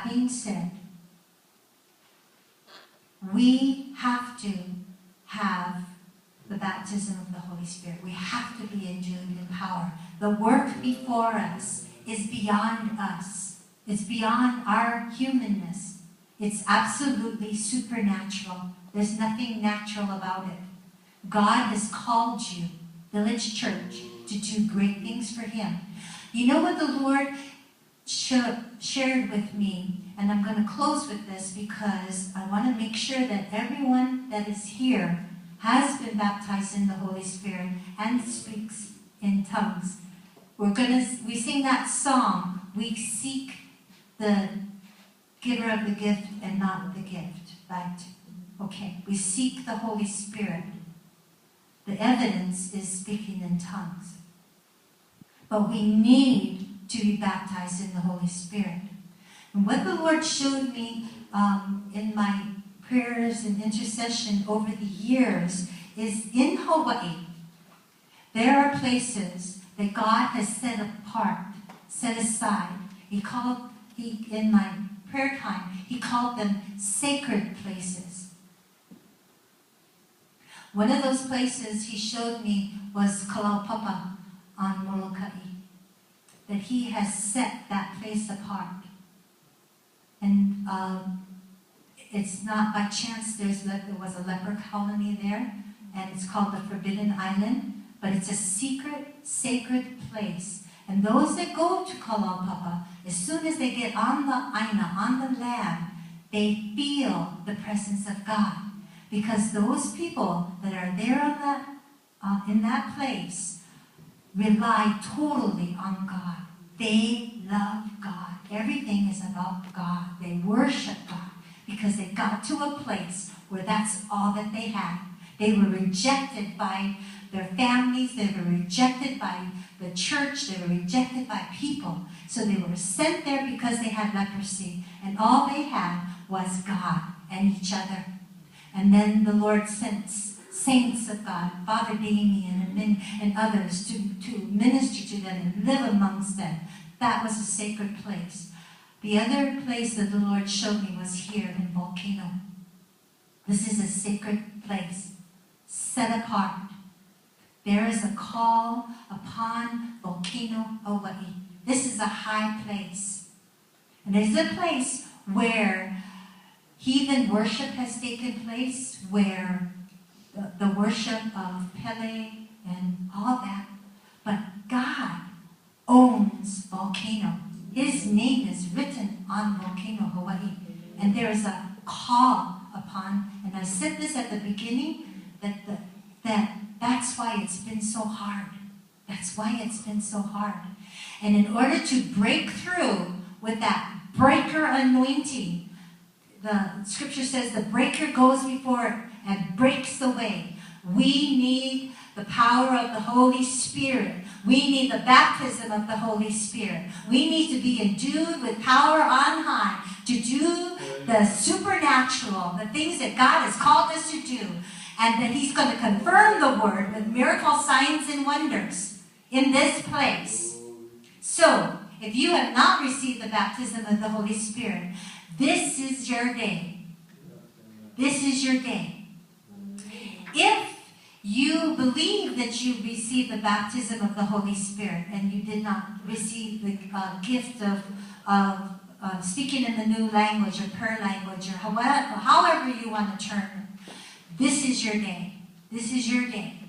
that being said, we have to have the baptism of the Holy Spirit. We have to be endued in power. The work before us is beyond us. It's beyond our humanness. It's absolutely supernatural. There's nothing natural about it. God has called you, Village Church, to do great things for Him. You know what the Lord shared with me, and I'm going to close with this because I want to make sure that everyone that is here has been baptized in the Holy Spirit and speaks in tongues. We sing that song, we seek the giver of the gift and not the gift. Right? Okay, we seek the Holy Spirit. The evidence is speaking in tongues. But we need to be baptized in the Holy Spirit. And what the Lord showed me in my prayers and intercession over the years is in Hawaii, there are places that God has set apart, set aside. In my prayer time, He called them sacred places. One of those places He showed me was Kalaupapa on Molokai, that He has set that place apart. And it's not by chance there was a leper colony there, and it's called the Forbidden Island, but it's a secret, sacred place. And those that go to Kalaupapa, as soon as they get on the aina, on the land, they feel the presence of God. Because those people that are there in that place rely totally on God. They love God. Everything is about God. They worship God because they got to a place where that's all that they had. They were rejected by their families. They were rejected by the church. They were rejected by people. So they were sent there because they had leprosy. And all they had was God and each other. And then the Lord sent saints of God, Father Damien and others to minister to them and live amongst them. That was a sacred place. The other place that the Lord showed me was here in Volcano. This is a sacred place, set apart. There is a call upon Volcano, Hawaii. This is a high place. And there's a place where heathen worship has taken place, where the worship of Pele and all that. But God owns Volcano. His name is written on Volcano, Hawaii. And there is a call upon, and I said this at the beginning, that's why it's been so hard. That's why it's been so hard. And in order to break through with that breaker anointing, the scripture says the breaker goes before it and breaks the way. We need the power of the Holy Spirit. We need the baptism of the Holy Spirit. We need to be endued with power on high to do the supernatural, the things that God has called us to do, and that He's going to confirm the word with miracle signs and wonders in this place. So, if you have not received the baptism of the Holy Spirit, this is your day. This is your day. If you believe that you received the baptism of the Holy Spirit and you did not receive the gift of speaking in the new language or prayer language or however you want to term it, this is your day. This is your day.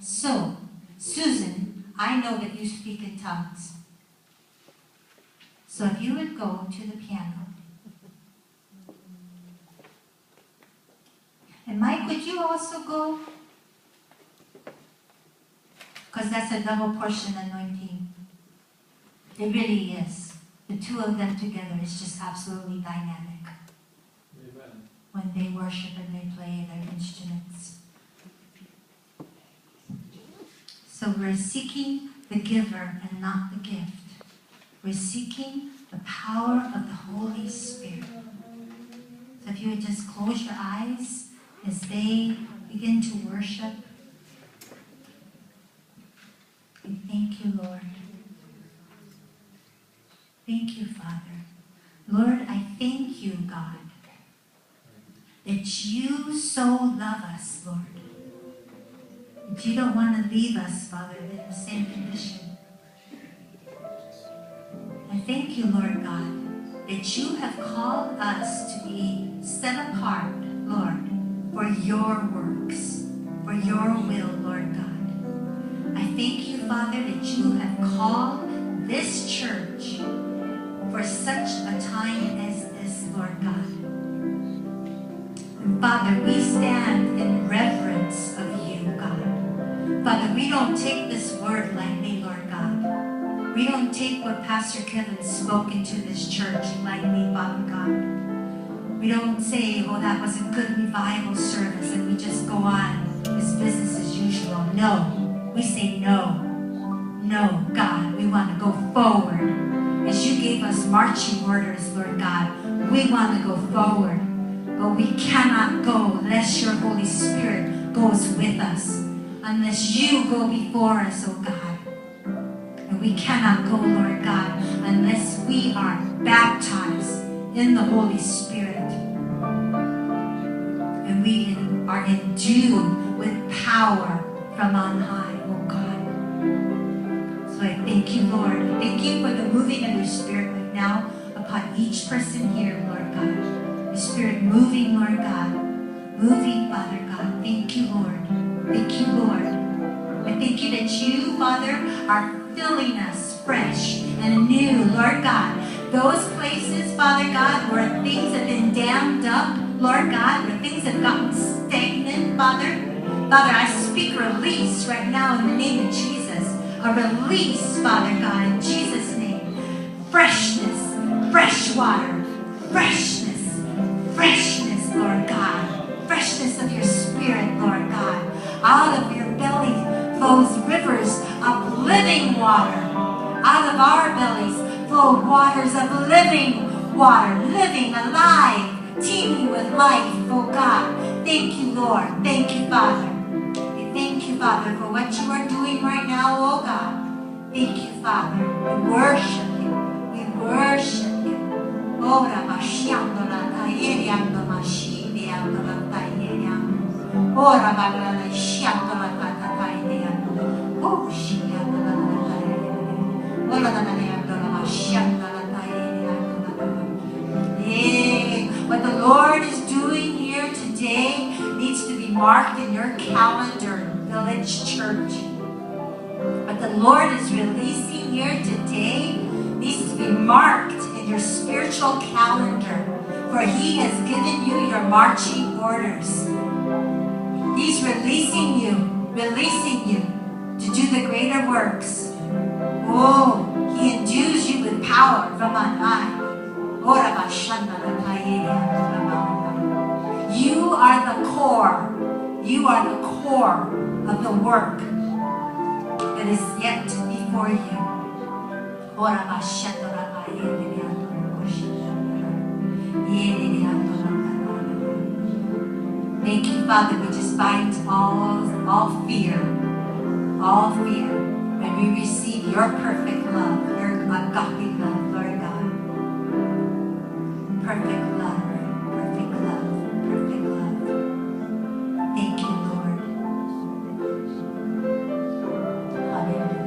So, Susan, I know that you speak in tongues. So if you would go to the piano. And Mike, would you also go? Because that's a double portion anointing. It really is. The two of them together is just absolutely dynamic. Amen. When they worship and they play their instruments. So we're seeking the giver and not the gift. We're seeking the power of the Holy Spirit. So if you would just close your eyes as they begin to worship. We thank you, Lord. Thank you, Father. Lord, I thank you, God, that you so love us, Lord. That you don't want to leave us, Father, in the same condition. I thank you, Lord God, that you have called us to be set apart, Lord, for your works, for your will, Lord God. I thank you, Father, that you have called this church for such a time as this, Lord God. And Father, we stand in reverence of you, God. Father, we don't take this word lightly, Lord God. We don't take what Pastor Kevin spoke into this church lightly, Father God. We don't say, oh, that was a good revival service, and we just go on as business as usual. No, we say no. No, God, we want to go forward. As you gave us marching orders, Lord God, we want to go forward. But we cannot go unless your Holy Spirit goes with us. Unless you go before us, oh God. And we cannot go, Lord God, unless we are baptized in the Holy Spirit. And we are endued with power from on high, oh God. So I thank you, Lord. I thank you for the moving of your Spirit right now upon each person here, Lord God. Your Spirit moving, Lord God. Moving, Father God. Thank you, Lord. Thank you, Lord. I thank you that you, Father, are filling us fresh and anew, Lord God. Those places, Father God, where things have been dammed up, Lord God, where things have gotten stagnant, Father. Father, I speak release right now in the name of Jesus. A release, Father God, in Jesus' name. Freshness, fresh water, freshness, freshness, Lord God. Freshness of your Spirit, Lord God. Out of your belly flows rivers of living water. Out of our bellies flow waters of living water, living, alive, teeming with life, oh God. Thank you, Lord. Thank you, Father. Thank you, Father, for what you are doing right now, oh God. Thank you, Father. We worship you. We worship you. Ora bashiando la taeriando mashiriando la taeriando. Ora balala shiando la taeriando. Oh, shiando la taeriando. Ora la taeriando la mashiando la taeriando. Yeah. What the Lord is doing here today needs to be marked in your calendar, Village Church. What the Lord is releasing here today needs to be marked in your spiritual calendar, for He has given you your marching orders. He's releasing you to do the greater works. Oh, He endues you with power from on high. You are the core. You are the core of the work that is yet before you. Thank you, Father. We just bind all fear, and we receive your perfect love, your agape love, Lord God. Perfect love. Thank you, Lord. Hallelujah.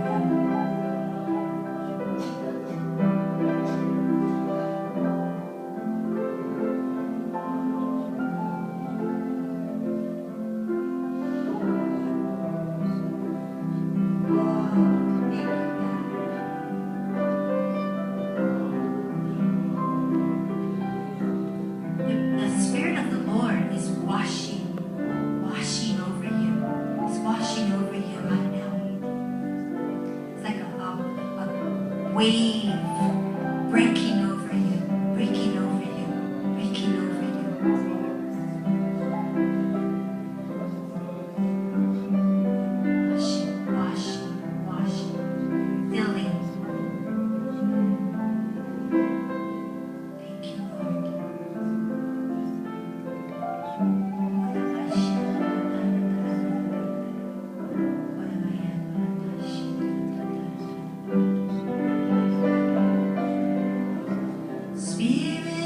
Spirit